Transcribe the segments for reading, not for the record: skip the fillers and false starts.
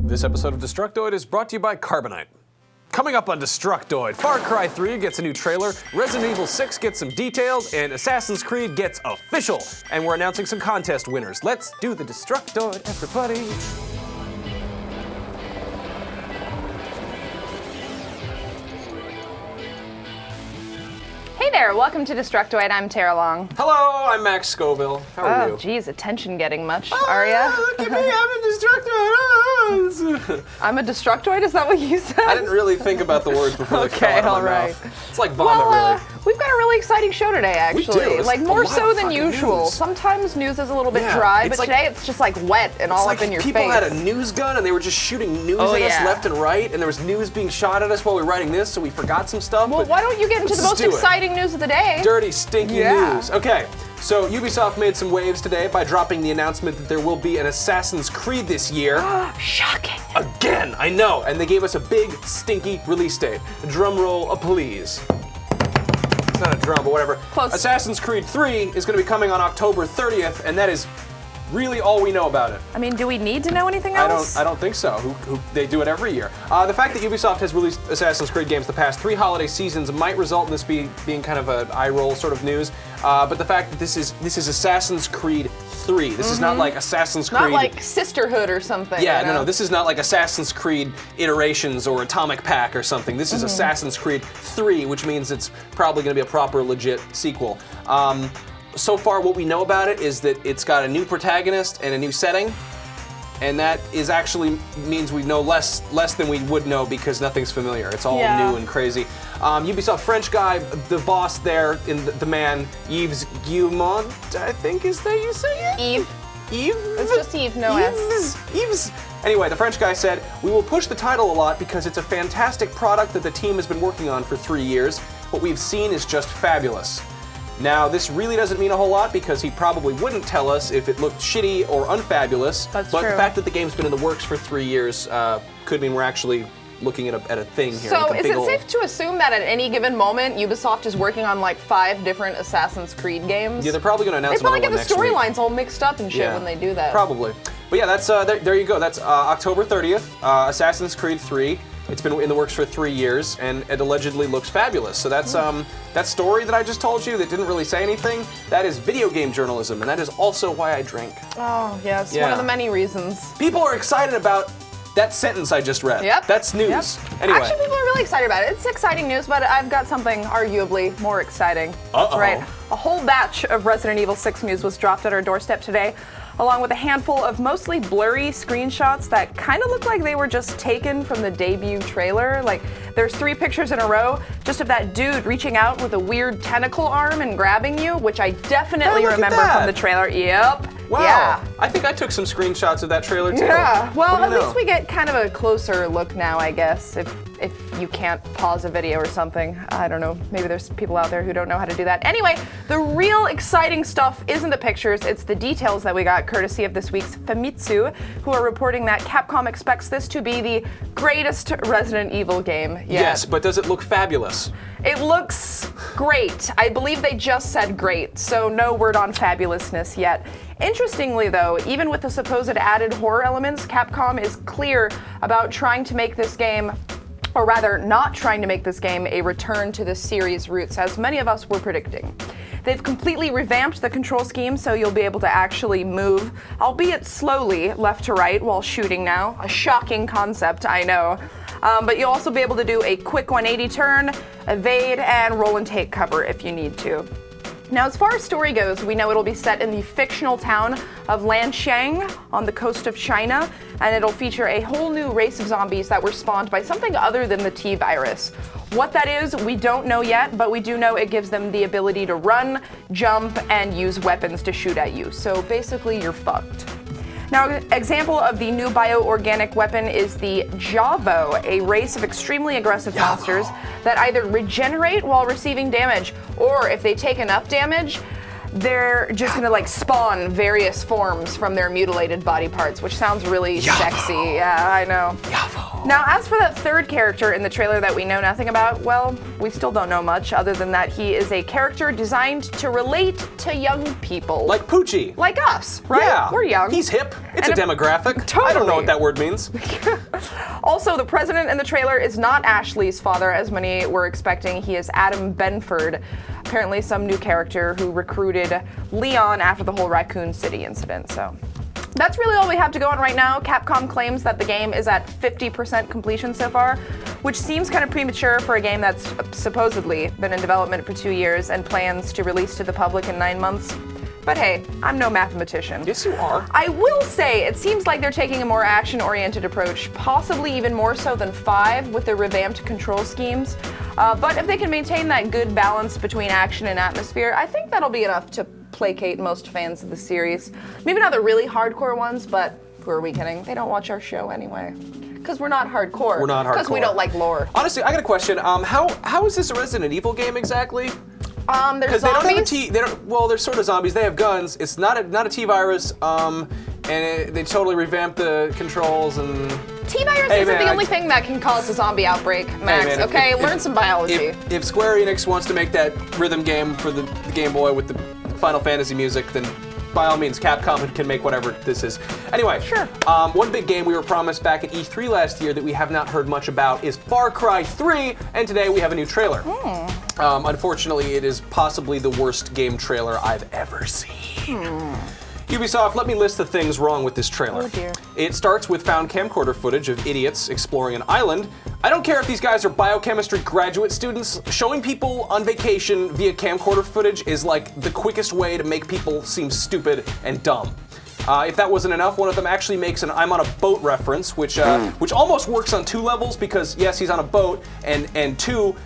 This episode of Destructoid is brought to you by Carbonite. Coming up on Destructoid, Far Cry 3 gets a new trailer, Resident Evil 6 gets some details, and Assassin's Creed gets official. And we're announcing some contest winners. Let's do the Destructoid, everybody. Hey there, welcome to Destructoid. I'm Tara Long. Hello, I'm Max Scoville. How are you? Oh, geez, attention getting much, are ya? Look at me, I'm a Destructoid. I'm a Destructoid? Is that what you said? I didn't really think about the words before they fell out of my mouth. It's like vomit, really. We've got a really exciting show today, actually. We do. Like, more so than usual. News. Sometimes news is a little bit dry, but today it's just like wet and all up in your face. People had a news gun and they were just shooting news at us left and right, and there was news being shot at us while we were writing this, so we forgot some stuff. Well, why don't you get into the most exciting news of the day? Dirty, stinky news. Okay, so Ubisoft made some waves today by dropping the announcement that there will be an Assassin's Creed this year. Shocking. Again, I know, and they gave us a big, stinky release date. Drum roll, please. It's not a drum, but whatever. Close. Assassin's Creed 3 is going to be coming on October 30th, and that is really all we know about it. I mean, do we need to know anything else? I don't think so. They do it every year. The fact that Ubisoft has released Assassin's Creed games the past 3 holiday seasons might result in this being kind of an eye roll sort of news. But the fact that this is Assassin's Creed 3. This is not like Assassin's Creed. Not like Sisterhood or something. Yeah, you know? no. This is not like Assassin's Creed Iterations or Atomic Pack or something. This is Assassin's Creed 3, which means it's probably going to be a proper, legit sequel. So far, what we know about it is that it's got a new protagonist and a new setting, and that is actually means we know less than we would know because nothing's familiar. It's all new and crazy. Ubisoft French guy, the boss there, the man, Yves Guillemot, I think is that you say it? Yves. Yves? It's just Yves, no S. Yves. Anyway, the French guy said, "We will push the title a lot because it's a fantastic product that the team has been working on for 3 years. What we've seen is just fabulous." Now, this really doesn't mean a whole lot because he probably wouldn't tell us if it looked shitty or unfabulous. That's but true. The fact that the game's been in the works for 3 years could mean we're actually looking at a thing here. So is it safe to assume that at any given moment, Ubisoft is working on like 5 different Assassin's Creed games? Yeah, they're probably going to announce another one next week. They probably get the storylines all mixed up and shit when they do that. Probably. But yeah, that's there you go. That's October 30th, Assassin's Creed 3. It's been in the works for 3 years, and it allegedly looks fabulous. So that's that story that I just told you that didn't really say anything. That is video game journalism, and that is also why I drink. Oh, yes, one of the many reasons. People are excited about that sentence I just read. Yep. That's news. Yep. Anyway. Actually, people are really excited about it. It's exciting news, but I've got something arguably more exciting. Uh-oh. That's right. A whole batch of Resident Evil 6 news was dropped at our doorstep today, along with a handful of mostly blurry screenshots that kind of look like they were just taken from the debut trailer. Like, there's 3 pictures in a row just of that dude reaching out with a weird tentacle arm and grabbing you, which I definitely remember from the trailer. Yep. Wow. Yeah. I think I took some screenshots of that trailer too. Yeah. Well, at least we we get kind of a closer look now, I guess, if you can't pause a video or something. I don't know. Maybe there's people out there who don't know how to do that. Anyway, the real exciting stuff isn't the pictures, it's the details that we got courtesy of this week's Famitsu, who are reporting that Capcom expects this to be the greatest Resident Evil game yet. Yes, but does it look fabulous? It looks great. I believe they just said great, so no word on fabulousness yet. Interestingly though, even with the supposed added horror elements, Capcom is clear about trying to make this game, or rather not trying to make this game, a return to the series' roots, as many of us were predicting. They've completely revamped the control scheme so you'll be able to actually move, albeit slowly, left to right while shooting now. A shocking concept, I know. But you'll also be able to do a quick 180 turn, evade, and roll and take cover if you need to. Now, as far as story goes, we know it'll be set in the fictional town of Lanxiang on the coast of China, and it'll feature a whole new race of zombies that were spawned by something other than the T-virus. What that is, we don't know yet, but we do know it gives them the ability to run, jump, and use weapons to shoot at you. So basically, you're fucked. Now, an example of the new bioorganic weapon is the Javo, a race of extremely aggressive monsters that either regenerate while receiving damage, or if they take enough damage, they're just gonna like spawn various forms from their mutilated body parts, which sounds really sexy. Yeah, I know. Now, as for that third character in the trailer that we know nothing about, well, we still don't know much other than that he is a character designed to relate to young people. Like Poochie. Like us, right? Yeah. We're young. He's hip. It's And a demographic. Totally. I don't know what that word means. Also, the president in the trailer is not Ashley's father, as many were expecting. He is Adam Benford, apparently some new character who recruited Leon after the whole Raccoon City incident. So that's really all we have to go on right now. Capcom claims that the game is at 50% completion so far, which seems kind of premature for a game that's supposedly been in development for 2 years and plans to release to the public in 9 months. But hey, I'm no mathematician. Yes, you are. I will say, it seems like they're taking a more action-oriented approach, possibly even more so than 5 with their revamped control schemes. But if they can maintain that good balance between action and atmosphere, I think that'll be enough to placate most fans of the series. Maybe not the really hardcore ones, but who are we kidding? They don't watch our show anyway. Because we're not hardcore. We're not hardcore. Because we don't like lore. Honestly, I got a question. How is this a Resident Evil game exactly? There's Because they don't have a zombies. T. They don't. Well, they're sort of zombies. They have guns. It's not a T virus. They totally revamped the controls and. T-virus Hey, isn't man, the only thing that can cause a zombie outbreak, Max. man, okay, learn some biology. If Square Enix wants to make that rhythm game for the Game Boy with the Final Fantasy music, then by all means, Capcom can make whatever this is. Anyway, Sure. One big game we were promised back at E3 last year that we have not heard much about is Far Cry 3, and today we have a new trailer. Unfortunately, it is possibly the worst game trailer I've ever seen. Ubisoft, let me list the things wrong with this trailer. Oh, dear. It starts with found camcorder footage of idiots exploring an island. I don't care if these guys are biochemistry graduate students. Showing people on vacation via camcorder footage is like the quickest way to make people seem stupid and dumb. If that wasn't enough, one of them actually makes an "I'm on a boat" reference, which almost works on 2 levels because yes, he's on a boat, and 2,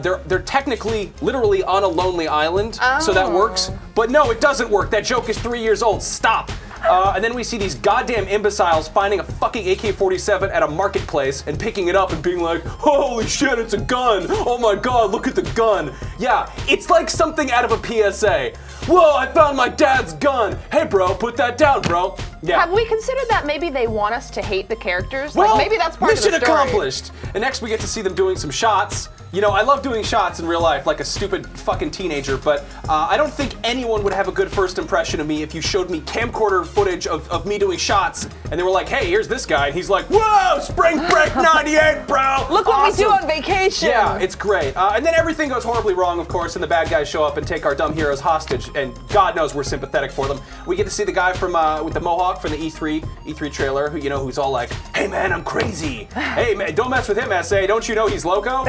they're technically, literally on a lonely island, so that works. But no, it doesn't work. That joke is 3 years old. Stop. And then we see these goddamn imbeciles finding a fucking AK-47 at a marketplace and picking it up and being like, "Holy shit, it's a gun! Oh my god, look at the gun!" Yeah, it's like something out of a PSA. "Whoa, I found my dad's gun! Hey bro, put that down, bro!" Yeah. Have we considered that maybe they want us to hate the characters? Well, like maybe that's part of the mission story. accomplished. And next we get to see them doing some shots. You know, I love doing shots in real life like a stupid fucking teenager, but I don't think anyone would have a good first impression of me if you showed me camcorder footage of me doing shots and they were like, "Hey, here's this guy," and he's like, "Whoa, Spring Break 98, bro! Look what we do Awesome." on vacation. Yeah, it's great. And then everything goes horribly wrong, of course, and the bad guys show up and take our dumb heroes hostage, and God knows we're sympathetic for them. We get to see the guy from with the mohawk from the E3 trailer, who, you know, who's all like, "Hey man, I'm crazy. Hey man, don't mess with him, SA. Don't you know he's loco?"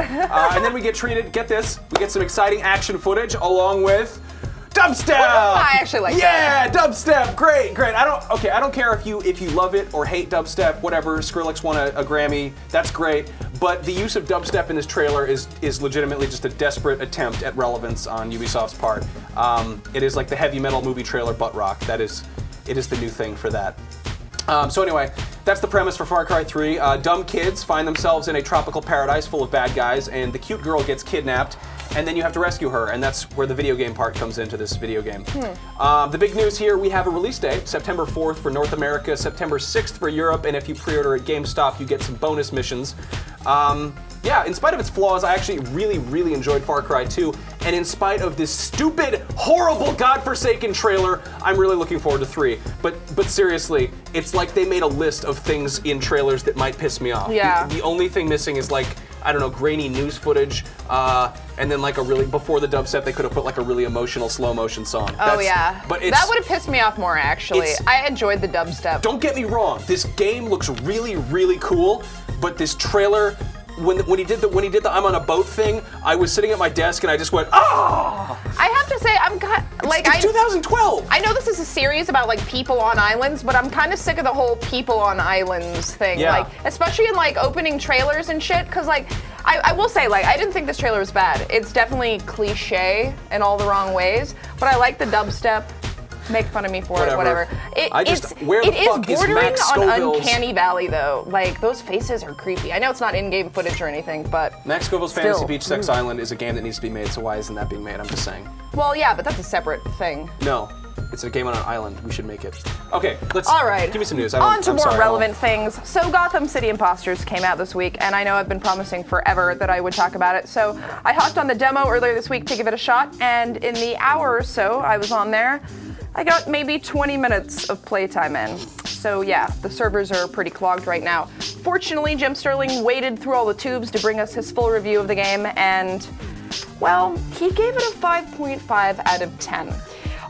And then we get treated. Get this, we get some exciting action footage along with dubstep. I actually like that. Yeah, dubstep. Great. I don't care if you love it or hate dubstep. Whatever. Skrillex won a Grammy. That's great. But the use of dubstep in this trailer is legitimately just a desperate attempt at relevance on Ubisoft's part. It is like the heavy metal movie trailer butt rock. It is the new thing for that. So anyway, that's the premise for Far Cry 3. Dumb kids find themselves in a tropical paradise full of bad guys, and the cute girl gets kidnapped, and then you have to rescue her, and that's where the video game part comes into this video game. The big news here, we have a release date, September 4th for North America, September 6th for Europe, and if you pre-order at GameStop, you get some bonus missions. Yeah, in spite of its flaws, I actually really enjoyed Far Cry 2, and in spite of this stupid, horrible, godforsaken trailer, I'm really looking forward to 3. But seriously, it's like they made a list of things in trailers that might piss me off. Yeah. The only thing missing is like, I don't know, grainy news footage, and then like before the dubstep, they could have put like a really emotional slow motion song. Oh yeah, but that would have pissed me off more actually. I enjoyed the dubstep. Don't get me wrong, this game looks really cool, but this trailer, when he did the I'm on a boat thing, I was sitting at my desk and I just went, "Ah!" I have to say, It's 2012. I know this is a series about like people on islands, but I'm kind of sick of the whole people on islands thing. Yeah. Like, especially in like opening trailers and shit, because like, I will say, like, I didn't think this trailer was bad. It's definitely cliche in all the wrong ways, but I like the dubstep. Make fun of me for it, whatever. Where the fuck is bordering Max on Scoville's? Uncanny Valley, though. Like, those faces are creepy. I know it's not in-game footage or anything, but Max Scoville's still. Fantasy Beach Sex Island is a game that needs to be made, so why isn't that being made? I'm just saying. Well, yeah, but that's a separate thing. No. It's a game on an island. We should make it. Okay, let's. All right. Give me some news. On to more relevant things. So Gotham City Impostors came out this week, and I know I've been promising forever that I would talk about it. So I hopped on the demo earlier this week to give it a shot, and in the hour or so I was on there, I got maybe 20 minutes of playtime in. So yeah, the servers are pretty clogged right now. Fortunately, Jim Sterling waded through all the tubes to bring us his full review of the game, and well, he gave it a 5.5 out of 10.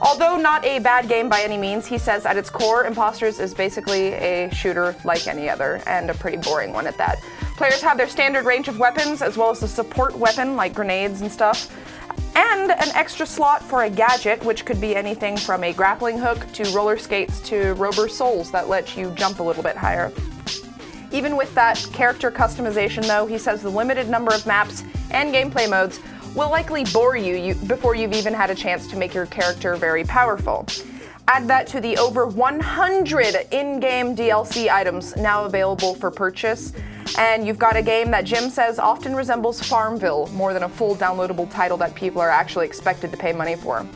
Although not a bad game by any means, he says at its core, Impostors is basically a shooter like any other, and a pretty boring one at that. Players have their standard range of weapons, as well as a support weapon like grenades and stuff, and an extra slot for a gadget, which could be anything from a grappling hook to roller skates to rubber soles that let you jump a little bit higher. Even with that character customization though, he says the limited number of maps and gameplay modes will likely bore you before you've even had a chance to make your character very powerful. Add that to the over 100 in-game DLC items now available for purchase, and you've got a game that Jim says often resembles Farmville more than a full downloadable title that people are actually expected to pay money for.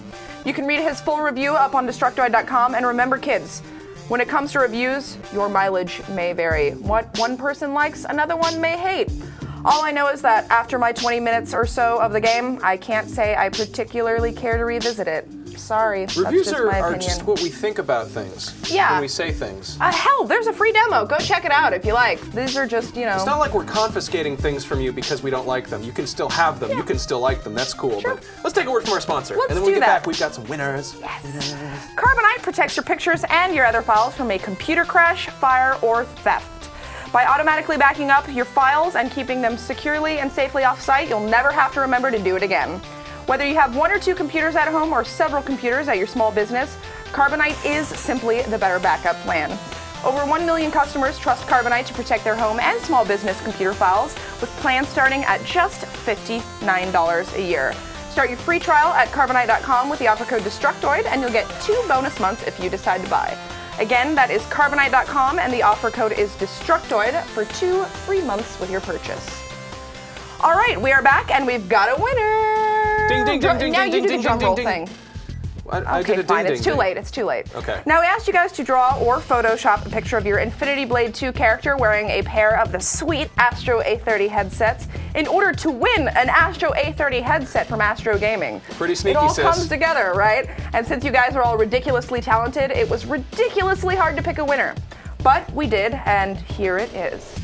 You can read his full review up on Destructoid.com, and remember kids, when it comes to reviews, your mileage may vary. What one person likes, another one may hate. All I know is that after my 20 minutes or so of the game, I can't say I particularly care to revisit it. Sorry, Reviews that's just my are opinion. just what we think about things. Yeah. When we say things. Hell, there's a free demo. Go check it out if you like. These are just, It's not like we're confiscating things from you because we don't like them. You can still have them. Yeah. You can still like them. That's cool. Sure. But let's take a word from our sponsor. Let's and then when we do get that. back, we've got some winners. Yes. Carbonite protects your pictures and your other files from a computer crash, fire, or theft. By automatically backing up your files and keeping them securely and safely off-site, you'll never have to remember to do it again. Whether you have 1 or 2 computers at home or several computers at your small business, Carbonite is simply the better backup plan. Over 1 million customers trust Carbonite to protect their home and small business computer files, with plans starting at just $59 a year. Start your free trial at Carbonite.com with the offer code Destructoid, and you'll get 2 bonus months if you decide to buy. Again, that is Carbonite.com, and the offer code is Destructoid for 2 free months with your purchase. All right, we are back, and we've got a winner. Ding, ding, ding, ding, now ding, you ding, do the ding, drum ding, roll ding. thing. I Okay, did a fine. ding, It's ding, too ding. late. It's too late. Okay. Now we asked you guys to draw or Photoshop a picture of your Infinity Blade 2 character wearing a pair of the sweet Astro A30 headsets in order to win an Astro A30 headset from Astro Gaming. Pretty sneaky, It all sis. comes together, right? And since you guys are all ridiculously talented, it was ridiculously hard to pick a winner. But we did, and here it is.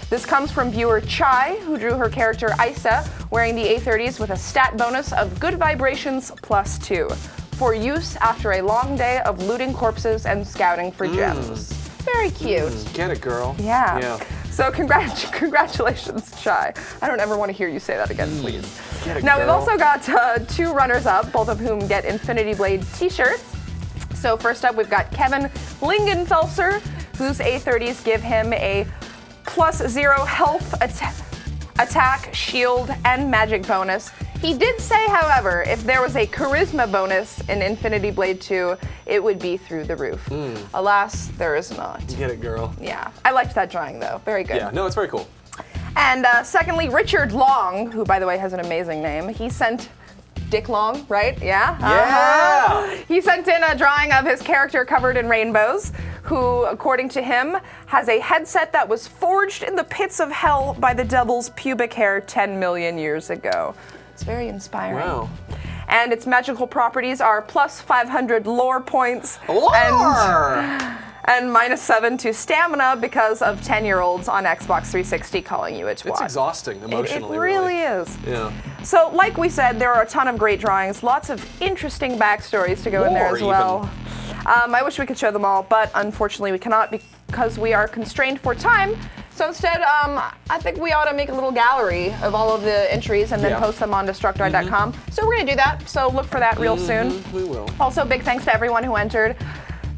This comes from viewer Chai, who drew her character Isa wearing the A30s with a stat bonus of Good Vibrations +2 for use after a long day of looting corpses and scouting for gems. Very cute. Get it, girl. Yeah. So congratulations, Chai. I don't ever want to hear you say that again, please. Get it, Now we've girl. also got 2 runners-up, both of whom get Infinity Blade t-shirts. So first up, we've got Kevin Lingenfelser, whose A30s give him a +0 health, attack, shield, and magic bonus. He did say, however, if there was a charisma bonus in Infinity Blade 2, it would be through the roof. Alas, there is not. Get it, girl. Yeah, I liked that drawing though. Very good. Yeah, no, it's very cool. And secondly, Richard Long, who by the way has an amazing name, he sent Dick Long, right? Yeah? Yeah! He sent in a drawing of his character covered in rainbows, who, according to him, has a headset that was forged in the pits of hell by the devil's pubic hair 10 million years ago. It's very inspiring. Wow. And its magical properties are +500 lore points. Lore! And -7 to stamina because of 10-year-olds on Xbox 360 calling you a twat. It's exhausting emotionally. It really is. Yeah. So, like we said, there are a ton of great drawings, lots of interesting backstories to go in there Lore, as well. I wish we could show them all, but unfortunately we cannot because we are constrained for time. So instead, I think we ought to make a little gallery of all of the entries and then post them on Destructoid.com. So we're going to do that, so look for that real soon. We will. Also, big thanks to everyone who entered.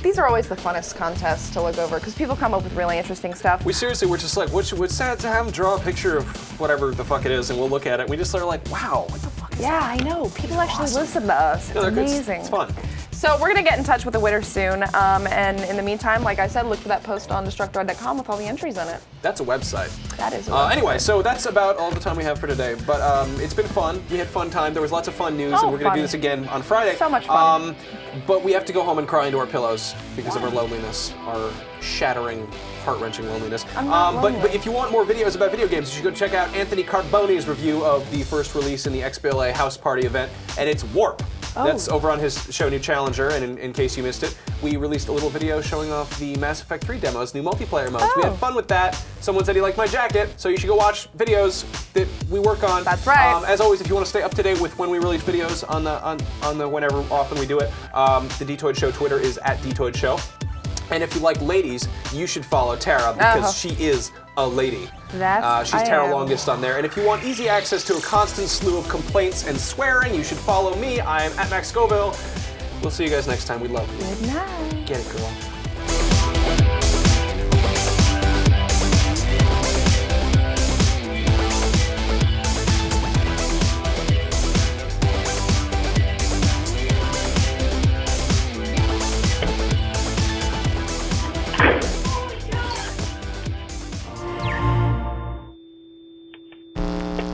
These are always the funnest contests to look over because people come up with really interesting stuff. We're just like, what's sad to have them draw a picture of whatever the fuck it is, and we'll look at it. And we just are like, wow, what the fuck is Yeah, I know. People actually listen to us. It's that? amazing. It's fun. So we're gonna get in touch with the winner soon, and in the meantime, like I said, look for that post on Destructoid.com with all the entries in it. That's a website. That is a website. Anyway, so that's about all the time we have for today. But it's been fun. We had fun time. There was lots of fun news, and we're going to do this again on Friday. So much fun. But we have to go home and cry into our pillows because of our loneliness, our shattering, heart-wrenching loneliness. I'm not lonely. But if you want more videos about video games, you should go check out Anthony Carbone's review of the first release in the XBLA House Party event, and it's Warp. That's over on his show, New Challenger, and in case you missed it, we released a little video showing off the Mass Effect 3 demos, new multiplayer modes. We had fun with that. Someone said he liked my jacket, so you should go watch videos that we work on. That's right. As always, if you want to stay up to date with when we release videos on the whenever often we do it, the Dtoid Show Twitter is @DtoidShow. And if you like ladies, you should follow Tara because she is a lady. She's Tara Longest on there. And if you want easy access to a constant slew of complaints and swearing, you should follow me. I am @Max Scoville. We'll see you guys next time. We love you. Good night. Get it, girl.